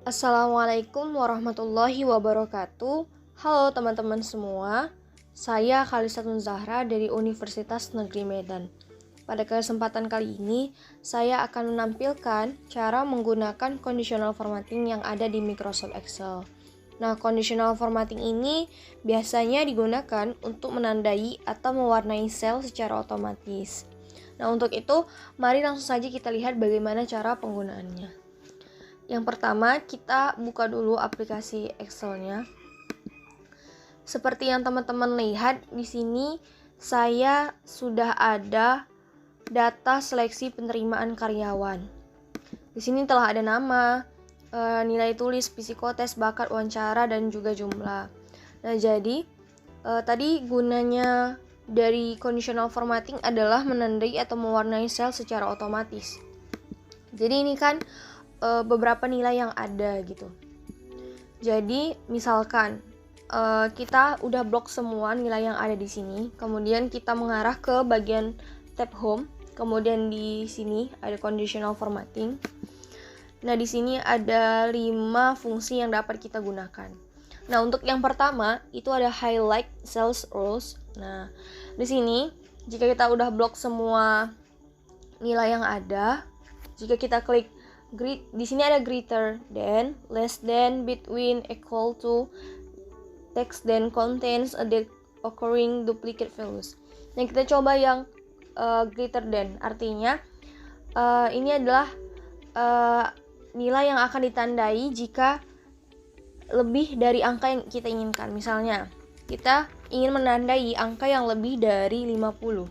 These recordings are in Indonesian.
Assalamualaikum warahmatullahi wabarakatuh. Halo teman-teman semua, saya Khalisatun Zahra dari Universitas Negeri Medan. Pada kesempatan kali ini, saya akan menampilkan cara menggunakan conditional formatting yang ada di Microsoft Excel. Nah, conditional formatting ini biasanya digunakan untuk menandai atau mewarnai sel secara otomatis. Nah, untuk itu, mari langsung saja kita lihat bagaimana cara penggunaannya. Yang pertama, kita buka dulu aplikasi Excel-nya. Seperti yang teman-teman lihat di sini, saya sudah ada data seleksi penerimaan karyawan. Di sini telah ada nama, nilai tulis, psikotes, bakat, wawancara, dan juga jumlah. Nah, jadi tadi gunanya dari conditional formatting adalah menandai atau mewarnai sel secara otomatis. Jadi ini kan beberapa nilai yang ada gitu. Jadi misalkan kita udah blok semua nilai yang ada di sini, kemudian kita mengarah ke bagian tab home, kemudian di sini ada conditional formatting. Nah, di sini ada 5 fungsi yang dapat kita gunakan. Nah, untuk yang pertama itu ada highlight cells rows. Nah, di sini jika kita udah blok semua nilai yang ada, jika kita klik di sini ada greater than, less than, between, equal to, text then contains a occurring duplicate values. Nah, kita coba yang greater than, artinya ini adalah nilai yang akan ditandai jika lebih dari angka yang kita inginkan. Misalnya, kita ingin menandai angka yang lebih dari 50.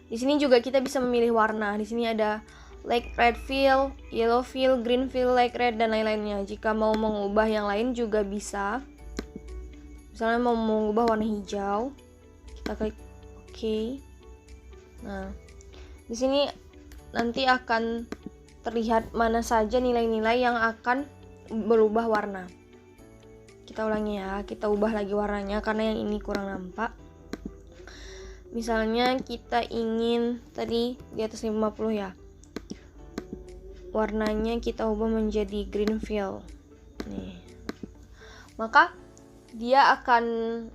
Di sini juga kita bisa memilih warna. Di sini ada like red fill, yellow fill, green fill, like red, dan lain-lainnya. Jika mau mengubah yang lain juga bisa. Misalnya mau mengubah warna hijau, kita klik OK. Nah, di sini nanti akan terlihat mana saja nilai-nilai yang akan berubah warna. Kita ulangi ya, kita ubah lagi warnanya karena yang ini kurang nampak. Misalnya kita ingin tadi di atas 50 ya. Warnanya kita ubah menjadi green fill. Nih. Maka dia akan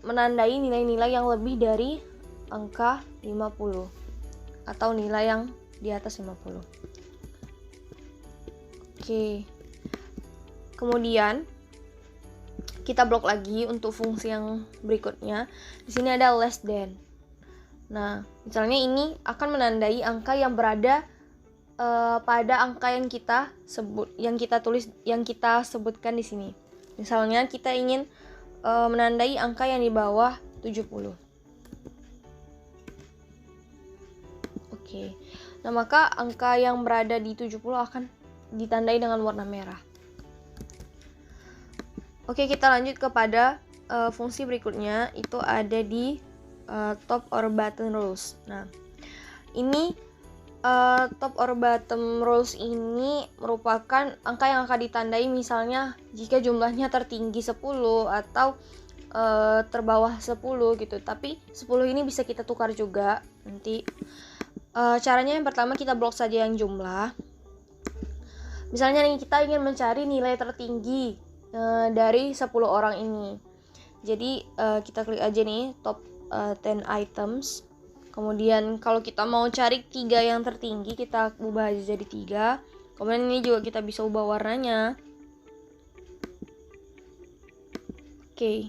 menandai nilai-nilai yang lebih dari angka 50 atau nilai yang di atas 50. Oke. Kemudian kita blok lagi untuk fungsi yang berikutnya. Di sini ada less than. Nah, misalnya ini akan menandai angka yang berada pada angka yang kita sebutkan di sini. Misalnya kita ingin menandai angka yang di bawah 70. Oke. Nah, maka angka yang berada di 70 akan ditandai dengan warna merah. Oke, kita lanjut kepada fungsi berikutnya, itu ada di top or bottom rows. Nah, ini top or bottom rows ini merupakan angka yang akan ditandai misalnya jika jumlahnya tertinggi 10 atau terbawah 10 gitu. Tapi 10 ini bisa kita tukar juga nanti. Caranya yang pertama kita blok saja yang jumlah. Misalnya nih kita ingin mencari nilai tertinggi dari 10 orang ini. Jadi kita klik aja nih top 10 items. Kemudian kalau kita mau cari 3 yang tertinggi, kita ubah aja jadi 3. Kemudian ini juga kita bisa ubah warnanya. Oke.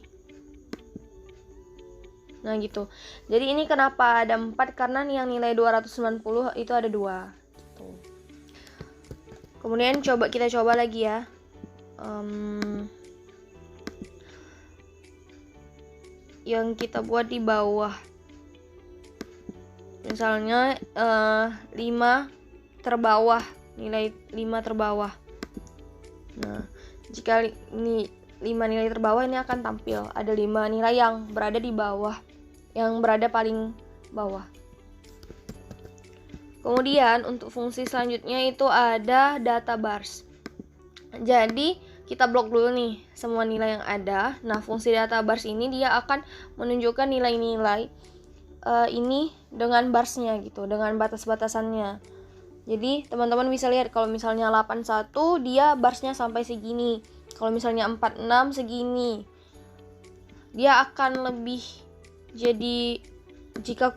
Nah gitu. Jadi ini kenapa ada 4? Karena yang nilai 290 itu ada 2 gitu. Kemudian kita coba lagi ya. Yang kita buat di bawah. Misalnya 5 terbawah, nilai 5 terbawah. Nah, jika ini 5 nilai terbawah ini akan tampil ada 5 nilai yang berada di bawah, yang berada paling bawah. Kemudian untuk fungsi selanjutnya itu ada data bars. Jadi kita blok dulu nih semua nilai yang ada. Nah, fungsi data bars ini dia akan menunjukkan nilai-nilai ini dengan barsnya gitu, dengan batas-batasannya. Jadi teman-teman bisa lihat kalau misalnya 81 dia barsnya sampai segini. Kalau misalnya 46 segini. Dia akan lebih, jadi jika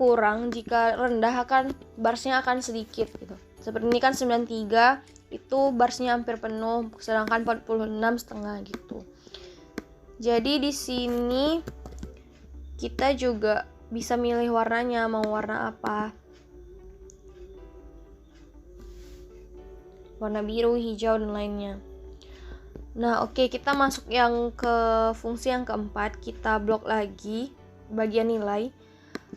rendah akan barsnya akan sedikit gitu. Seperti ini kan 93 itu barsnya hampir penuh, sedangkan 46 setengah gitu. Jadi di sini kita juga bisa milih warnanya, mau warna apa. Warna biru, hijau, dan lainnya. Nah, oke, kita masuk yang ke fungsi yang keempat. Kita blok lagi bagian nilai.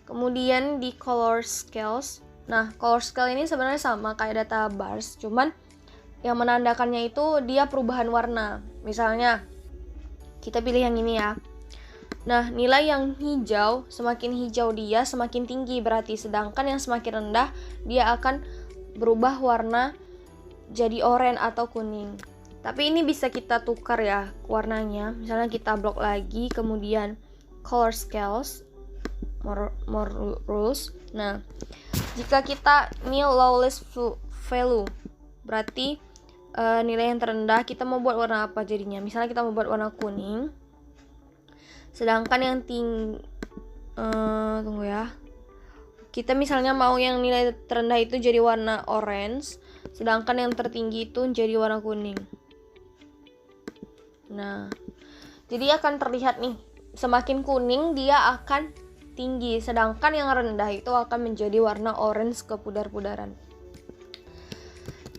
Kemudian di color scales. Nah, color scale ini sebenarnya sama kayak data bars, cuman yang menandakannya itu dia perubahan warna. Misalnya, kita pilih yang ini ya. Nah, nilai yang hijau, semakin hijau dia semakin tinggi berarti, sedangkan yang semakin rendah dia akan berubah warna jadi oranye atau kuning. Tapi ini bisa kita tukar ya warnanya. Misalnya kita blok lagi, kemudian color scales, more rules. Nah, jika kita ini lowest value, berarti nilai yang terendah, kita mau buat warna apa jadinya? Misalnya kita mau buat warna kuning. Sedangkan yang tunggu ya. Kita misalnya mau yang nilai terendah itu jadi warna orange, sedangkan yang tertinggi itu jadi warna kuning. Nah, jadi akan terlihat nih, semakin kuning dia akan tinggi, sedangkan yang rendah itu akan menjadi warna orange kepudar-pudaran.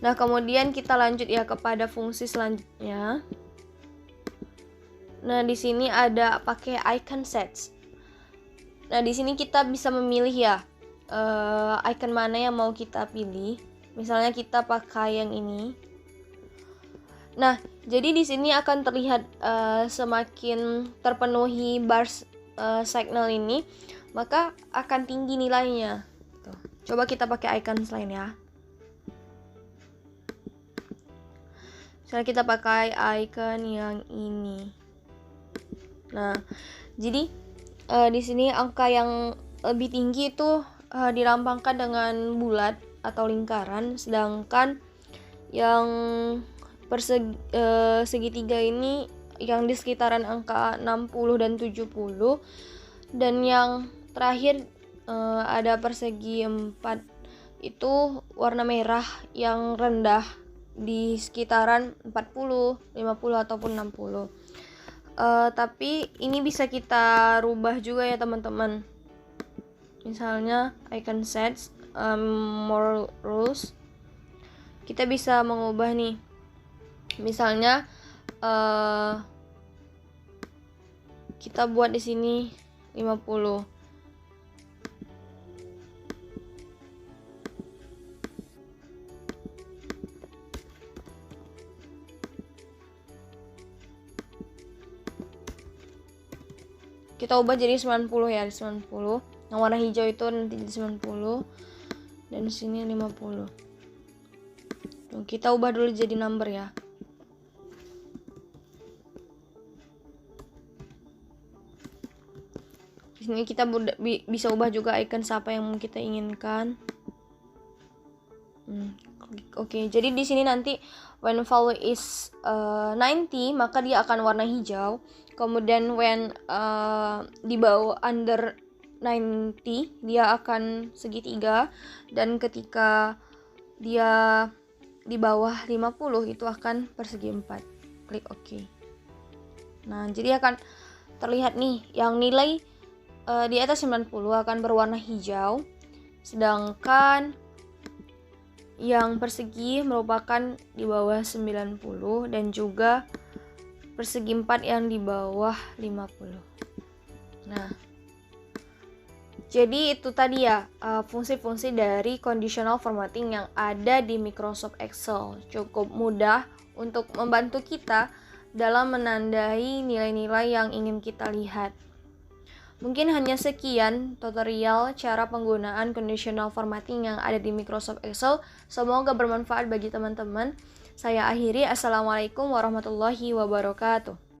Nah, kemudian kita lanjut ya kepada fungsi selanjutnya. Nah, di sini ada pakai icon sets. Nah, di sini kita bisa memilih ya icon mana yang mau kita pilih. Misalnya kita pakai yang ini. Nah, jadi di sini akan terlihat semakin terpenuhi bars signal ini, maka akan tinggi nilainya. Tuh. Coba kita pakai icon lain ya. Misalnya kita pakai icon yang ini. Nah, jadi di sini angka yang lebih tinggi itu dilambangkan dengan bulat atau lingkaran, sedangkan yang segitiga ini yang di sekitaran angka 60 dan 70, dan yang terakhir ada persegi 4 itu warna merah yang rendah di sekitaran 40, 50 ataupun 60. Tapi ini bisa kita rubah juga ya teman-teman. Misalnya icon sets, more rules. Kita bisa mengubah nih. Misalnya kita buat di sini 50. Kita ubah jadi 90 ya, 90. Yang warna hijau itu nanti jadi 90 dan di sini 50. Tuh, kita ubah dulu jadi number ya. Di sini kita bisa ubah juga icon siapa yang kita inginkan. Oke, jadi di sini nanti when value is 90 maka dia akan warna hijau. Kemudian when di bawah under 90 dia akan segitiga, dan ketika dia di bawah 50 itu akan persegi 4. Klik OK. Nah, jadi akan terlihat nih yang nilai di atas 90 akan berwarna hijau, sedangkan yang persegi merupakan di bawah 90 dan juga persegi 4 yang di bawah 50. Nah, jadi itu tadi ya fungsi-fungsi dari conditional formatting yang ada di Microsoft Excel. Cukup mudah untuk membantu kita dalam menandai nilai-nilai yang ingin kita lihat. Mungkin hanya sekian tutorial cara penggunaan conditional formatting yang ada di Microsoft Excel. Semoga bermanfaat bagi teman-teman. Saya akhiri. Assalamualaikum warahmatullahi wabarakatuh.